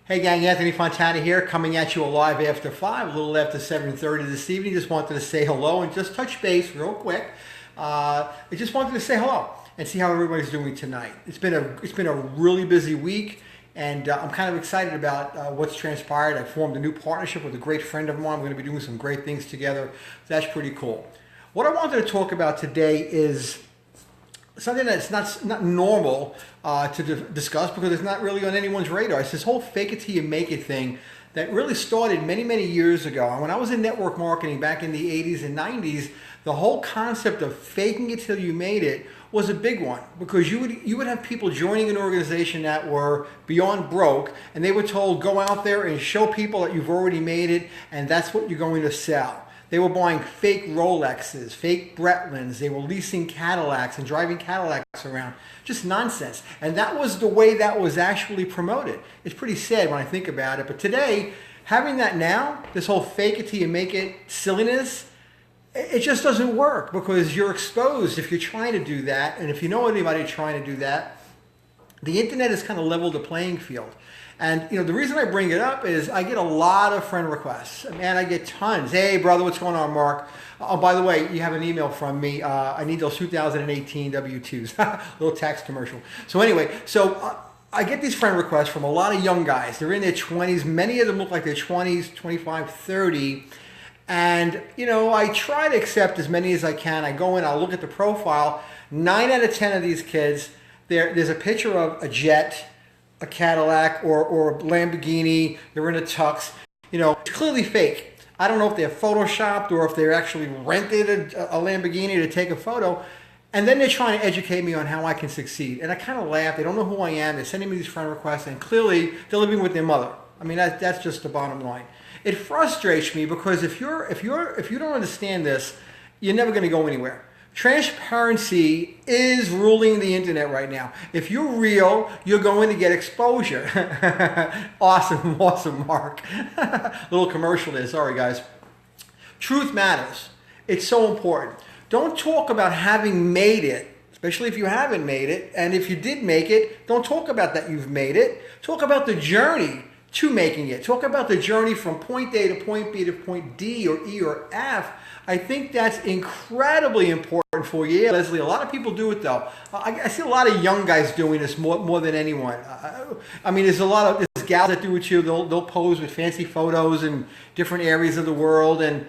Hey gang, Anthony Fontana here, coming at you live after 5, a little after 7:30 this evening. Just wanted to say hello and just touch base real quick. I just wanted to say hello and see how everybody's doing tonight. It's been a really busy week, and I'm kind of excited about what's transpired. I formed a new partnership with a great friend of mine. We're going to be doing some great things together. That's pretty cool. What I wanted to talk about today is something that's not normal to discuss because it's not really on anyone's radar. It's this whole fake it till you make it thing that really started many years ago. And when I was in network marketing back in the 80s and 90s, the whole concept of faking it till you made it was a big one, because you would have people joining an organization that were beyond broke, and they were told, go out there and show people that you've already made it, and that's what you're going to sell. They were buying fake Rolexes, fake Bretlands. They were leasing Cadillacs and driving Cadillacs around. Just nonsense. And that was the way that was actually promoted. It's pretty sad when I think about it. But today, having that now, this whole fake it till you make it silliness, it just doesn't work, because you're exposed if you're trying to do that. And if you know anybody trying to do that, the internet has kind of leveled the playing field. And the reason I bring it up is I get a lot of friend requests. Man, I get tons. Hey, brother, what's going on, Mark? Oh, by the way, you have an email from me. I need those 2018 W-2s. Little tax commercial. So anyway, I get these friend requests from a lot of young guys. They're in their 20s. Many of them look like they're 20s, 25, 30. And, I try to accept as many as I can. I go in, I'll look at the profile. 9 out of 10 of these kids, there's a picture of a jet, a Cadillac or a Lamborghini. They're in a tux. It's clearly fake. I don't know if they're photoshopped or if they're actually rented a Lamborghini to take a photo. And then they're trying to educate me on how I can succeed. And I kind of laugh. They don't know who I am. They're sending me these friend requests, and clearly they're living with their mother. I mean, that's just the bottom line. It frustrates me because if you don't understand this, you're never going to go anywhere. Transparency is ruling the internet right now. If you're real, you're going to get exposure. Awesome, Mark. Little commercial there. Sorry, guys. Truth matters. It's so important. Don't talk about having made it, especially if you haven't made it. And if you did make it, don't talk about that you've made it. Talk about the journey to making it. Talk about the journey from point A to point B to point D or E or F. I think that's incredibly important for you. Yeah, Leslie, a lot of people do it though. I see a lot of young guys doing this more than anyone. I mean, there's gals that do it too. They'll pose with fancy photos in different areas of the world, and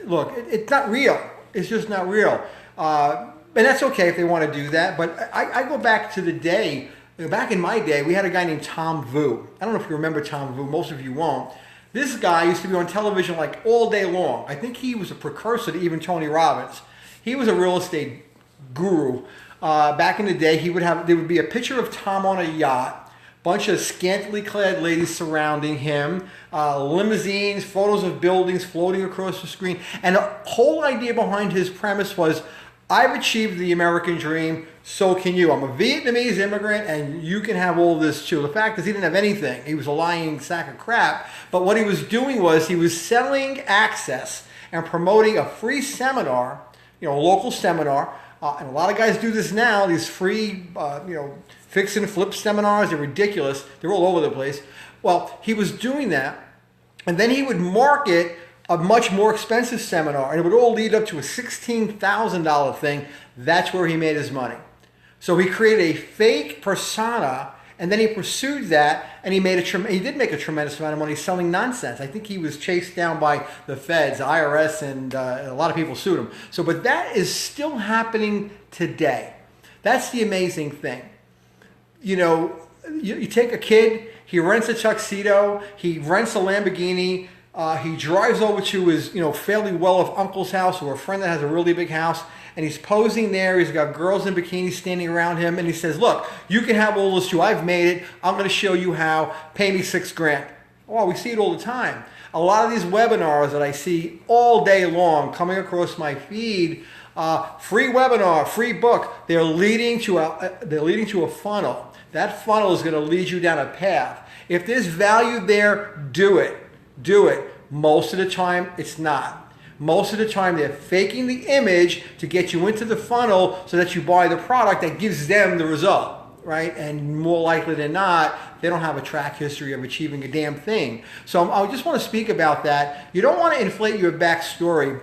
look, it's not real. It's just not real. And that's okay if they want to do that. But I go back to the day. Back in my day, we had a guy named Tom Vu. I don't know if you remember Tom Vu. Most of you won't. This guy used to be on television like all day long. I think he was a precursor to even Tony Robbins. He was a real estate guru. Back in the day, there would be a picture of Tom on a yacht, bunch of scantily clad ladies surrounding him, limousines, photos of buildings floating across the screen. And the whole idea behind his premise was, I've achieved the American dream, so can you. I'm a Vietnamese immigrant, and you can have all this too. The fact is, he didn't have anything. He was a lying sack of crap. But what he was doing was he was selling access and promoting a free seminar, a local seminar. And a lot of guys do this now, these free, fix and flip seminars. They're ridiculous. They're all over the place. Well, he was doing that, and then he would market a much more expensive seminar, and it would all lead up to a $16,000 thing. That's where he made his money. So he created a fake persona, and then he pursued that, and he did make a tremendous amount of money selling nonsense. I think he was chased down by the feds, IRS, and a lot of people sued him. But that is still happening today. That's the amazing thing. You take a kid, he rents a tuxedo, he rents a Lamborghini. He drives over to his, fairly well-off uncle's house or a friend that has a really big house, and he's posing there. He's got girls in bikinis standing around him, and he says, look, you can have all this too. I've made it. I'm going to show you how. Pay me $6,000. Oh, we see it all the time. A lot of these webinars that I see all day long coming across my feed, free webinar, free book, they're leading to a funnel. That funnel is going to lead you down a path. If there's value there, do it. Do it. Most of the time, it's not. Most of the time, they're faking the image to get you into the funnel so that you buy the product that gives them the result. right? And more likely than not, they don't have a track history of achieving a damn thing. So I just want to speak about that. You don't want to inflate your backstory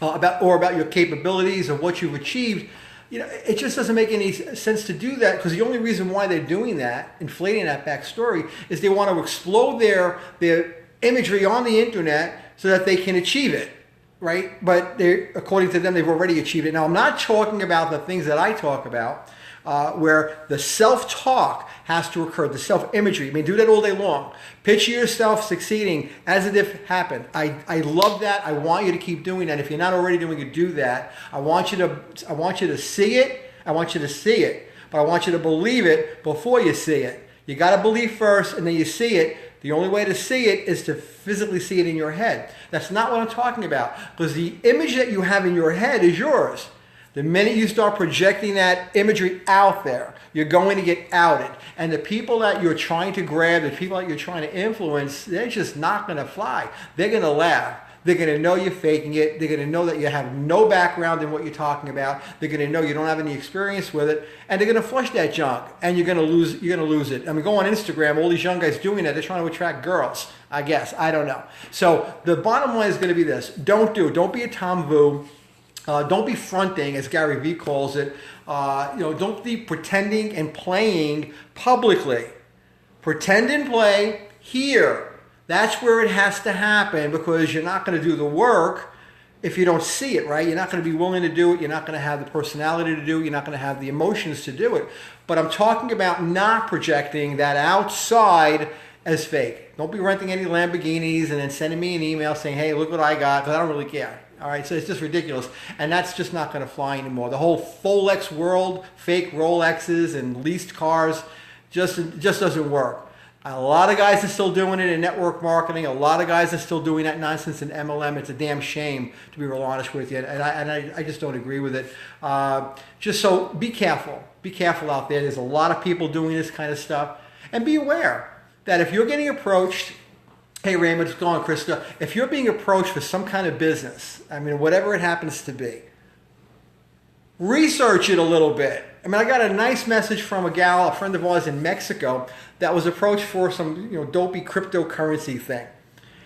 about your capabilities of what you've achieved. It just doesn't make any sense to do that, because the only reason why they're doing that, inflating that backstory, is they want to explode their imagery on the internet so that they can achieve it, right? But according to them, they've already achieved it. Now, I'm not talking about the things that I talk about, where the self-talk has to occur, the self-imagery. I mean, do that all day long. Picture yourself succeeding as if it happened. I love that. I want you to keep doing that. If you're not already doing it, do that. I want you to see it. I want you to see it, but I want you to believe it before you see it. You got to believe first, and then you see it. The only way to see it is to physically see it in your head. That's not what I'm talking about, because the image that you have in your head is yours. The minute you start projecting that imagery out there, you're going to get outed. And the people that you're trying to grab, the people that you're trying to influence, they're just not going to fly. They're going to laugh. They're going to know you're faking it. They're going to know that you have no background in what you're talking about. They're going to know you don't have any experience with it. And they're going to flush that junk. And you're going to lose it. I mean, go on Instagram, all these young guys doing that, they're trying to attract girls, I guess. I don't know. So the bottom line is going to be this. Don't be a tomfoo. Don't be fronting, as Gary Vee calls it. Don't be pretending and playing publicly. Pretend and play here. That's where it has to happen, because you're not going to do the work if you don't see it, right? You're not going to be willing to do it. You're not going to have the personality to do it. You're not going to have the emotions to do it. But I'm talking about not projecting that outside as fake. Don't be renting any Lamborghinis and then sending me an email saying, hey, look what I got, because I don't really care. All right, so it's just ridiculous. And that's just not going to fly anymore. The whole Folex world, fake Rolexes and leased cars, just doesn't work. A lot of guys are still doing it in network marketing. A lot of guys are still doing that nonsense in MLM. It's a damn shame, to be real honest with you. And I just don't agree with it. Just so be careful. Be careful out there. There's a lot of people doing this kind of stuff. And be aware that if you're getting approached, hey Raymond, what's going on, Krista? If you're being approached for some kind of business, I mean, whatever it happens to be, research it a little bit. I mean, I got a nice message from a friend of ours in Mexico, that was approached for some, dopey cryptocurrency thing.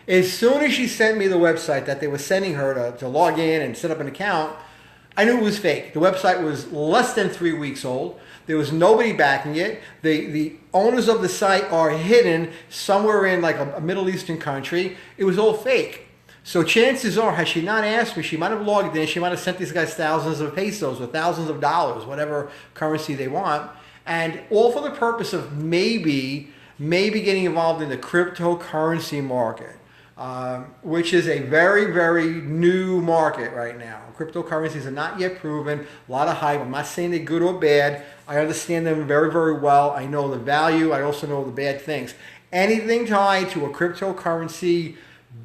As soon as she sent me the website that they were sending her to log in and set up an account, I knew it was fake. The website was less than 3 weeks old. There was nobody backing it. The owners of the site are hidden somewhere in like a Middle Eastern country. It was all fake. So chances are, had she not asked me, she might have logged in. She might have sent these guys thousands of pesos or thousands of dollars, whatever currency they want. And all for the purpose of maybe getting involved in the cryptocurrency market, which is a very, very new market right now. Cryptocurrencies are not yet proven. A lot of hype. I'm not saying they're good or bad. I understand them very, very well. I know the value. I also know the bad things. Anything tied to a cryptocurrency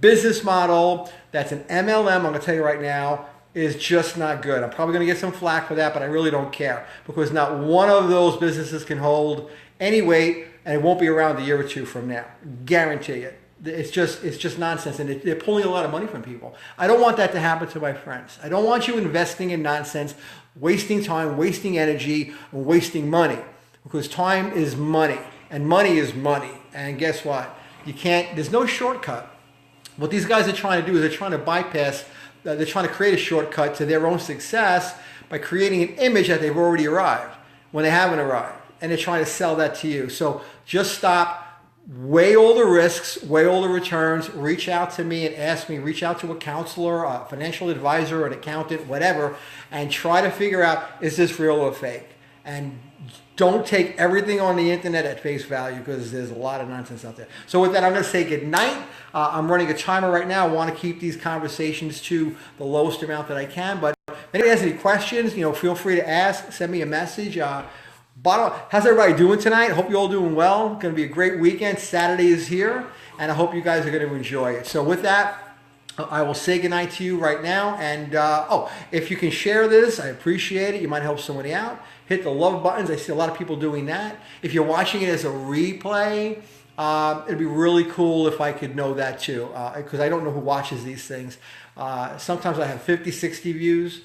business model that's an MLM, I'm going to tell you right now, is just not good. I'm probably going to get some flack for that, but I really don't care, because not one of those businesses can hold any weight, and it won't be around a year or two from now. Guarantee it. It's just nonsense, and they're pulling a lot of money from people. I don't want that to happen to my friends. I don't want you investing in nonsense, wasting time, wasting energy, and wasting money, because time is money, and money is money. And guess what? There's no shortcut. What these guys are trying to do is they're trying to create a shortcut to their own success by creating an image that they've already arrived when they haven't arrived. And they're trying to sell that to you. So just stop, weigh all the risks, weigh all the returns, reach out to me and ask me, reach out to a counselor, a financial advisor, an accountant, whatever, and try to figure out, is this real or fake? And don't take everything on the internet at face value, because there's a lot of nonsense out there. So with that, I'm going to say good night. I'm running a timer right now. I want to keep these conversations to the lowest amount that I can. But if anybody has any questions, feel free to ask. Send me a message. How's everybody doing tonight? I hope you're all doing well. It's going to be a great weekend. Saturday is here, and I hope you guys are going to enjoy it. So with that, I will say goodnight to you right now. And if you can share this, I appreciate it. You might help somebody out. Hit the love buttons. I see a lot of people doing that. If you're watching it as a replay, it'd be really cool if I could know that too, because I don't know who watches these things. Sometimes I have 50, 60 views.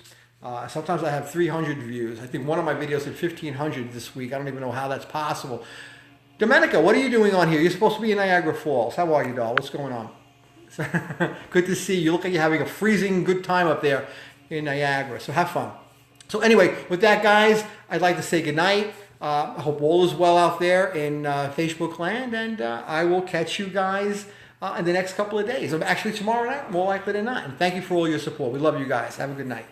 Sometimes I have 300 views. I think one of my videos had 1,500 this week. I don't even know how that's possible. Domenica, what are you doing on here? You're supposed to be in Niagara Falls. How are you, doll? What's going on? Good to see you. You look like you're having a freezing good time up there in Niagara. So have fun. So anyway, with that, guys, I'd like to say goodnight. I hope all is well out there in Facebook land, and I will catch you guys in the next couple of days. Actually, tomorrow night, more likely than not. And thank you for all your support. We love you guys. Have a good night.